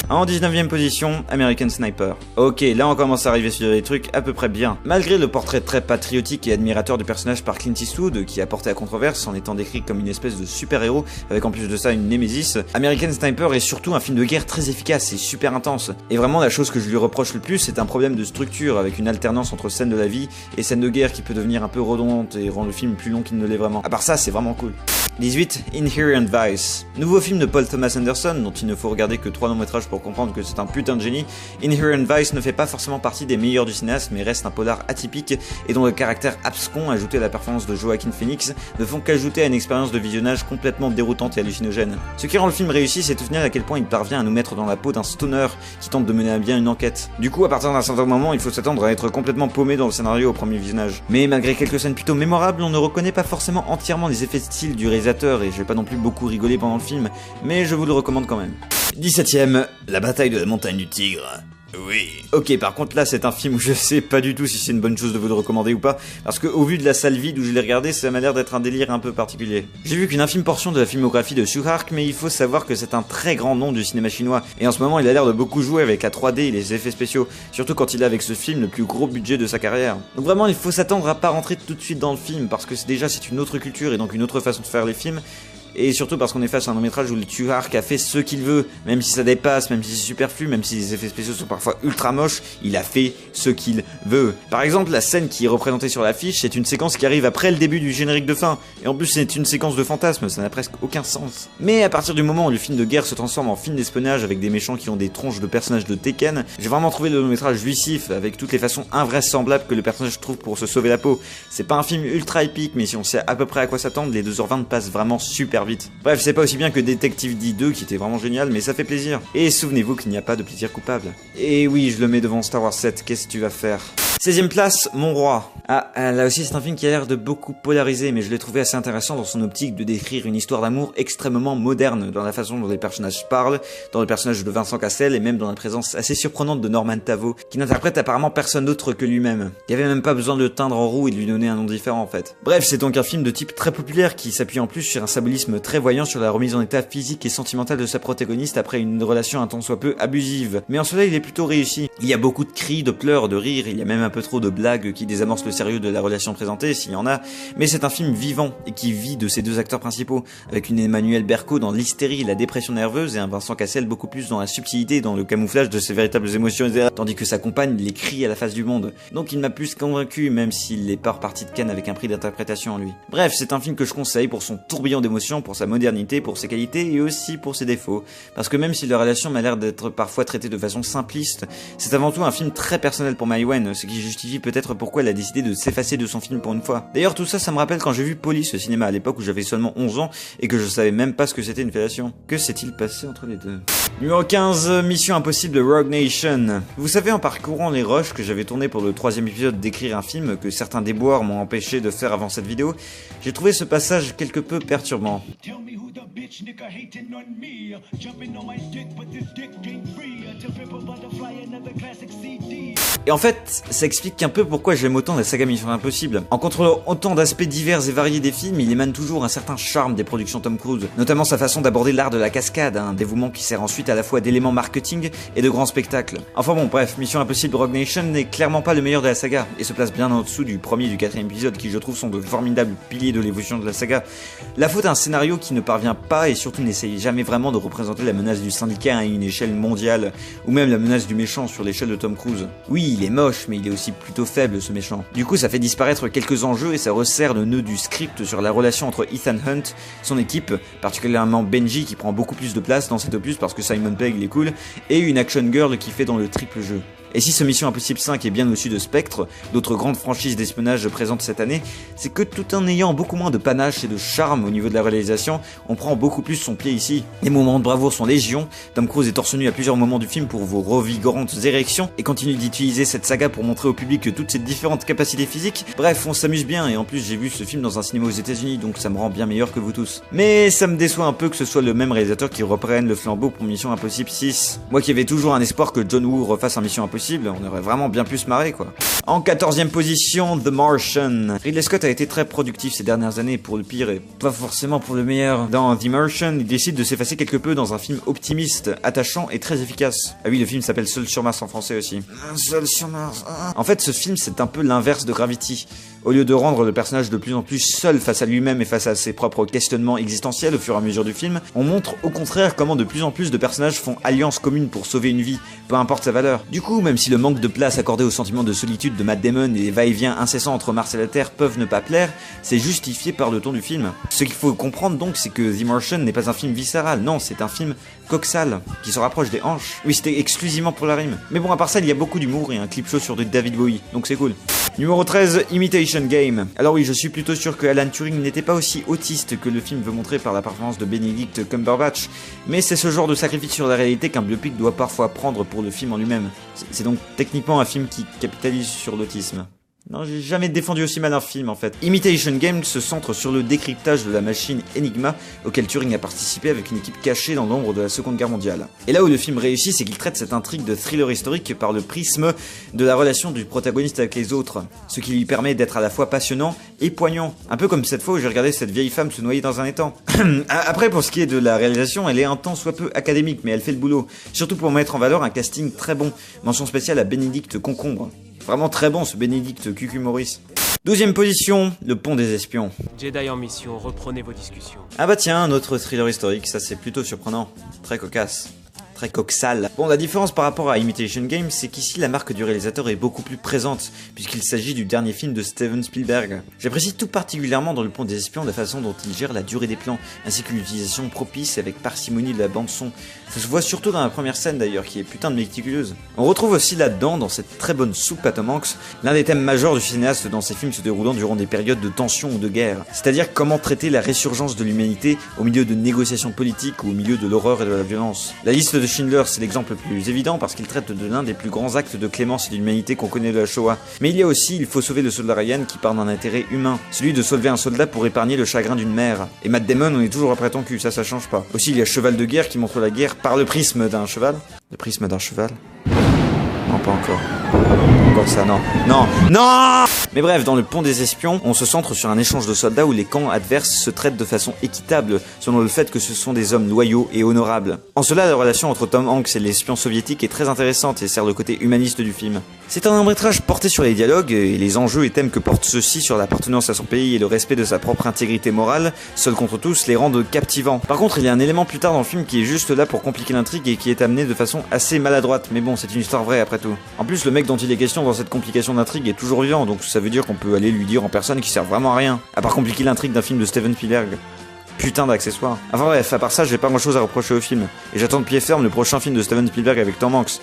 En 19ème position, American Sniper. Ok, là on commence à arriver sur des trucs à peu près bien. Malgré le portrait très patriotique et admirateur du personnage par Clint Eastwood, qui a porté à controverse en étant décrit comme une espèce de super-héros, avec en plus de ça une némésis, American Sniper est surtout un film de guerre très efficace et super intense. Et vraiment la chose que je lui reproche le plus, c'est un problème de structure, avec une alternance entre scènes de la vie et scènes de guerre qui peut devenir un peu redondante et rendre le film plus long qu'il ne l'est vraiment. À part ça, c'est vraiment cool. 18. Inherent Vice. Nouveau film de Paul Thomas Anderson, dont il ne faut regarder que 3 longs-métrages pour comprendre que c'est un putain de génie. Inherent Vice ne fait pas forcément partie des meilleurs du cinéaste, mais reste un polar atypique et dont le caractère abscon ajouté à la performance de Joaquin Phoenix ne font qu'ajouter à une expérience de visionnage complètement déroutante et hallucinogène. Ce qui rend le film réussi, c'est au final à quel point il parvient à nous mettre dans la peau d'un stoner qui tente de mener à bien une enquête. Du coup, à partir d'un certain moment, il faut s'attendre à être complètement paumé dans le scénario au premier visionnage. Mais malgré quelques scènes plutôt mémorables, on ne reconnaît pas forcément entièrement les effets de style du réalisateur et je vais pas non plus beaucoup rigoler pendant le film, mais je vous le recommande quand même. 17ème, la bataille de la montagne du Tigre. Oui. Ok, par contre là c'est un film où je sais pas du tout si c'est une bonne chose de vous le recommander ou pas, parce que au vu de la salle vide où je l'ai regardé, ça m'a l'air d'être un délire un peu particulier. J'ai vu qu'une infime portion de la filmographie de Tsui Hark, mais il faut savoir que c'est un très grand nom du cinéma chinois, et en ce moment il a l'air de beaucoup jouer avec la 3D et les effets spéciaux, surtout quand il a avec ce film le plus gros budget de sa carrière. Donc vraiment il faut s'attendre à pas rentrer tout de suite dans le film, parce que c'est une autre culture et donc une autre façon de faire les films. Et surtout parce qu'on est face à un long-métrage où le Tsui Hark a fait ce qu'il veut, même si ça dépasse, même si c'est superflu, même si les effets spéciaux sont parfois ultra moches, il a fait ce qu'il veut. Par exemple, la scène qui est représentée sur l'affiche, c'est une séquence qui arrive après le début du générique de fin, et en plus c'est une séquence de fantasme, ça n'a presque aucun sens. Mais à partir du moment où le film de guerre se transforme en film d'espionnage avec des méchants qui ont des tronches de personnages de Tekken, j'ai vraiment trouvé le long-métrage jouissif, avec toutes les façons invraisemblables que le personnage trouve pour se sauver la peau. C'est pas un film ultra épique, mais si on sait à peu près à quoi s'attendre, les 2h20 passent vraiment super vite. Bref, c'est pas aussi bien que Detective D2 qui était vraiment génial, mais ça fait plaisir. Et souvenez-vous qu'il n'y a pas de plaisir coupable. Et oui, je le mets devant Star Wars 7, qu'est-ce que tu vas faire ? 16ème place, Mon Roi. Ah, là aussi c'est un film qui a l'air de beaucoup polariser, mais je l'ai trouvé assez intéressant dans son optique de décrire une histoire d'amour extrêmement moderne, dans la façon dont les personnages parlent, dans le personnage de Vincent Cassel, et même dans la présence assez surprenante de Norman Tavo, qui n'interprète apparemment personne d'autre que lui-même. Il n'y avait même pas besoin de le teindre en roux et de lui donner un nom différent en fait. Bref, c'est donc un film de type très populaire qui s'appuie en plus sur un symbolisme très voyant sur la remise en état physique et sentimentale de sa protagoniste après une relation un tant soit peu abusive. Mais en cela il est plutôt réussi. Il y a beaucoup de cris, de pleurs, de rires, il y a même un peu trop de blagues qui désamorcent le sérieux de la relation présentée, s'il y en a, mais c'est un film vivant et qui vit de ses deux acteurs principaux, avec une Emmanuelle Berco dans l'hystérie et la dépression nerveuse et un Vincent Cassel beaucoup plus dans la subtilité et dans le camouflage de ses véritables émotions, tandis que sa compagne les crie à la face du monde. Donc il m'a plus convaincu, même s'il est pas reparti de Cannes avec un prix d'interprétation en lui. Bref, c'est un film que je conseille pour son tourbillon d'émotions, pour sa modernité, pour ses qualités et aussi pour ses défauts, parce que même si la relation m'a l'air d'être parfois traitée de façon simpliste, c'est avant tout un film très personnel pour Mai Wen, ce qui justifie peut-être pourquoi elle a décidé de s'effacer de son film pour une fois. D'ailleurs tout ça me rappelle quand j'ai vu Police au cinéma à l'époque où j'avais seulement 11 ans et que je savais même pas ce que c'était une fellation. Que s'est-il passé entre les deux ? Numéro 15, Mission Impossible de Rogue Nation. Vous savez, en parcourant les rushs que j'avais tourné pour le 3ème épisode d'écrire un film que certains déboires m'ont empêché de faire avant cette vidéo, j'ai trouvé ce passage quelque peu perturbant. Et en fait, ça explique un peu pourquoi j'aime autant la saga Mission Impossible. En contrôlant autant d'aspects divers et variés des films, il émane toujours un certain charme des productions Tom Cruise, notamment sa façon d'aborder l'art de la cascade, un dévouement qui sert ensuite à la fois d'éléments marketing et de grands spectacles. Enfin bon, bref, Mission Impossible Rogue Nation n'est clairement pas le meilleur de la saga, et se place bien en dessous du 1er et du 4ème épisode qui je trouve sont de formidables piliers de l'évolution de la saga. La faute à un scénario qui ne parvient pas et surtout n'essaye jamais vraiment de représenter la menace du syndicat à une échelle mondiale, ou même la menace du méchant sur l'échelle de Tom Cruise. Oui, il est moche, mais il est aussi plutôt faible ce méchant. Du coup, ça fait disparaître quelques enjeux et ça resserre le nœud du script sur la relation entre Ethan Hunt, son équipe, particulièrement Benji qui prend beaucoup plus de place dans cet opus parce que Simon Pegg il est cool, et une action girl qui fait dans le triple jeu. Et si ce Mission Impossible 5 est bien au-dessus de Spectre, d'autres grandes franchises d'espionnage présentes cette année, c'est que tout en ayant beaucoup moins de panache et de charme au niveau de la réalisation, on prend beaucoup plus son pied ici. Les moments de bravoure sont légion, Tom Cruise est torse nu à plusieurs moments du film pour vos revigorantes érections, et continue d'utiliser cette saga pour montrer au public toutes ses différentes capacités physiques. Bref, on s'amuse bien, et en plus j'ai vu ce film dans un cinéma aux États-Unis, donc ça me rend bien meilleur que vous tous. Mais ça me déçoit un peu que ce soit le même réalisateur qui reprenne le flambeau pour Mission Impossible 6. Moi qui avais toujours un espoir que John Woo refasse un Mission Impossible possible, on aurait vraiment bien pu se marrer quoi. En 14e position, The Martian. Ridley Scott a été très productif ces dernières années pour le pire et pas forcément pour le meilleur. Dans The Martian, il décide de s'effacer quelque peu dans un film optimiste, attachant et très efficace. Ah oui, le film s'appelle Seul sur Mars en français aussi. Seul sur Mars. En fait, ce film c'est un peu l'inverse de Gravity. Au lieu de rendre le personnage de plus en plus seul face à lui-même et face à ses propres questionnements existentiels au fur et à mesure du film, on montre au contraire comment de plus en plus de personnages font alliance commune pour sauver une vie, peu importe sa valeur. Du coup, même si le manque de place accordé au sentiment de solitude de Matt Damon et les va-et-vient incessants entre Mars et la Terre peuvent ne pas plaire, c'est justifié par le ton du film. Ce qu'il faut comprendre donc, c'est que The Martian n'est pas un film viscéral, non, c'est un film coxal, qui se rapproche des hanches. Oui, c'était exclusivement pour la rime. Mais bon, à part ça, il y a beaucoup d'humour et un clip show sur de David Bowie, donc c'est cool. Numéro 13, Imitation Game. Alors oui, je suis plutôt sûr que Alan Turing n'était pas aussi autiste que le film veut montrer par la performance de Benedict Cumberbatch, mais c'est ce genre de sacrifice sur la réalité qu'un biopic doit parfois prendre pour le film en lui-même. C'est donc techniquement un film qui capitalise sur l'autisme. Non, j'ai jamais défendu aussi mal un film en fait. Imitation Game se centre sur le décryptage de la machine Enigma auquel Turing a participé avec une équipe cachée dans l'ombre de la Seconde Guerre mondiale. Et là où le film réussit, c'est qu'il traite cette intrigue de thriller historique par le prisme de la relation du protagoniste avec les autres, ce qui lui permet d'être à la fois passionnant et poignant. Un peu comme cette fois où j'ai regardé cette vieille femme se noyer dans un étang. Après, pour ce qui est de la réalisation, elle est un tant soit peu académique, mais elle fait le boulot. Surtout pour mettre en valeur un casting très bon. Mention spéciale à Bénédicte Concombre. Vraiment très bon ce Bénédicte Cucu Maurice. 12e position, Le Pont des Espions. Jedi en mission, reprenez vos discussions. Ah bah tiens, un autre thriller historique, ça c'est plutôt surprenant. Très cocasse. Très coxal. Bon, la différence par rapport à Imitation Game, c'est qu'ici la marque du réalisateur est beaucoup plus présente, puisqu'il s'agit du dernier film de Steven Spielberg. J'apprécie tout particulièrement dans Le Pont des Espions la façon dont il gère la durée des plans, ainsi que l'utilisation propice et avec parcimonie de la bande-son. Ça se voit surtout dans la première scène d'ailleurs, qui est putain de méticuleuse. On retrouve aussi là-dedans, dans cette très bonne soupe à Tom Hanks, l'un des thèmes majeurs du cinéaste dans ses films se déroulant durant des périodes de tension ou de guerre. C'est-à-dire comment traiter la résurgence de l'humanité au milieu de négociations politiques ou au milieu de l'horreur et de la violence. La liste de Schindler, c'est l'exemple le plus évident parce qu'il traite de l'un des plus grands actes de clémence et d'humanité qu'on connaît de la Shoah. Mais il y a aussi Il faut sauver le soldat Ryan qui part d'un intérêt humain, celui de sauver un soldat pour épargner le chagrin d'une mère. Et Matt Damon, on est toujours après ton cul, ça change pas. Aussi il y a Cheval de guerre qui montre la guerre par le prisme d'un cheval. Le prisme d'un cheval ? Non, pas encore. Encore ça, non. Non. Mais bref, dans Le Pont des Espions, on se centre sur un échange de soldats où les camps adverses se traitent de façon équitable, selon le fait que ce sont des hommes loyaux et honorables. En cela, la relation entre Tom Hanks et l'espion soviétique est très intéressante et sert le côté humaniste du film. C'est un long-métrage porté sur les dialogues et les enjeux et thèmes que portent ceux-ci sur l'appartenance à son pays et le respect de sa propre intégrité morale, seul contre tous, les rendent captivants. Par contre, il y a un élément plus tard dans le film qui est juste là pour compliquer l'intrigue et qui est amené de façon assez maladroite, mais bon, c'est une histoire vraie après tout. En plus, le mec dont il est question dans cette complication d'intrigue est toujours vivant, donc ça veut dire qu'on peut aller lui dire en personne qu'il sert vraiment à rien, à part compliquer l'intrigue d'un film de Steven Spielberg. Putain d'accessoire. Enfin bref, à part ça, j'ai pas grand chose à reprocher au film, et j'attends de pied ferme le prochain film de Steven Spielberg avec Tom Hanks.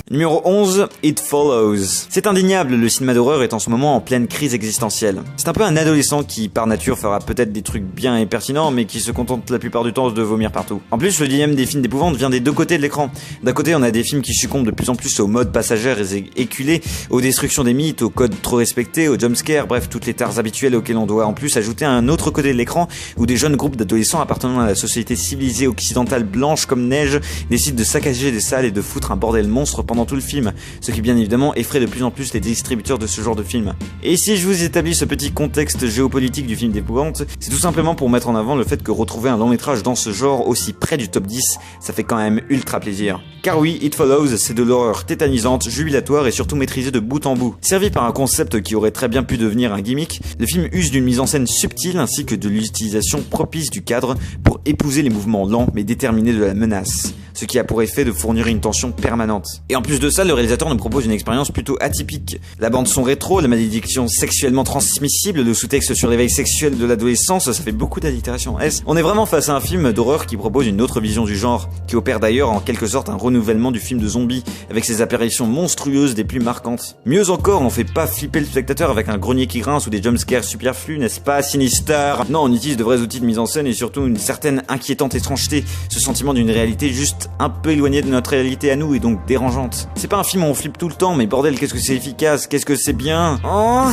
Numéro 11, It Follows. C'est indéniable, le cinéma d'horreur est en ce moment en pleine crise existentielle. C'est un peu un adolescent qui, par nature, fera peut-être des trucs bien et pertinents, mais qui se contente la plupart du temps de vomir partout. En plus, le dilemme des films d'épouvante vient des deux côtés de l'écran. D'un côté, on a des films qui succombent de plus en plus aux modes passagères et éculés, aux destructions des mythes, aux codes trop respectés, aux jumpscares, bref, toutes les tares habituelles auxquelles on doit en plus ajouter un autre côté de l'écran, où des jeunes groupes d'adolescents appartenant à la société civilisée occidentale blanche comme neige décident de saccager des salles et de foutre un bordel monstre pendant tout le film, ce qui bien évidemment effraie de plus en plus les distributeurs de ce genre de film. Et si je vous établis ce petit contexte géopolitique du film d'épouvante, c'est tout simplement pour mettre en avant le fait que retrouver un long métrage dans ce genre aussi près du top 10, ça fait quand même ultra plaisir. Car oui, It Follows, c'est de l'horreur tétanisante, jubilatoire et surtout maîtrisée de bout en bout. Servi par un concept qui aurait très bien pu devenir un gimmick, le film use d'une mise en scène subtile ainsi que de l'utilisation propice du cadre pour épouser les mouvements lents mais déterminés de la menace, ce qui a pour effet de fournir une tension permanente. Et en plus de ça, le réalisateur nous propose une expérience plutôt atypique. La bande son rétro, la malédiction sexuellement transmissible, le sous-texte sur l'éveil sexuel de l'adolescence, ça fait beaucoup d'allitération. On est vraiment face à un film d'horreur qui propose une autre vision du genre, qui opère d'ailleurs en quelque sorte un renouvellement du film de zombies, avec ses apparitions monstrueuses des plus marquantes. Mieux encore, on fait pas flipper le spectateur avec un grenier qui grince ou des jumpscares superflus, n'est-ce pas, Sinister? Non, on utilise de vrais outils de mise en scène et surtout une certaine inquiétante étrangeté, ce sentiment d'une réalité juste un peu éloignée de notre réalité à nous et donc dérangeante. C'est pas un film où on flippe tout le temps, mais bordel, qu'est-ce que c'est efficace, qu'est-ce que c'est bien. Oh.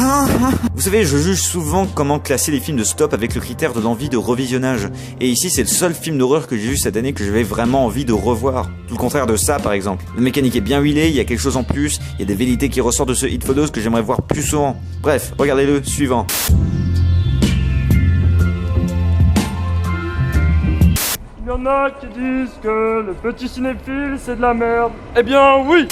Vous savez, je juge souvent comment classer les films de stop avec le critère de l'envie de revisionnage. Et ici, c'est le seul film d'horreur que j'ai vu cette année que j'avais vraiment envie de revoir. Tout le contraire de ça, par exemple. La mécanique est bien huilée, il y a quelque chose en plus, il y a des velléités qui ressortent de ce It Follows que j'aimerais voir plus souvent. Bref, regardez-le, suivant. Il y en a qui disent que le petit cinéphile c'est de la merde. Eh bien oui!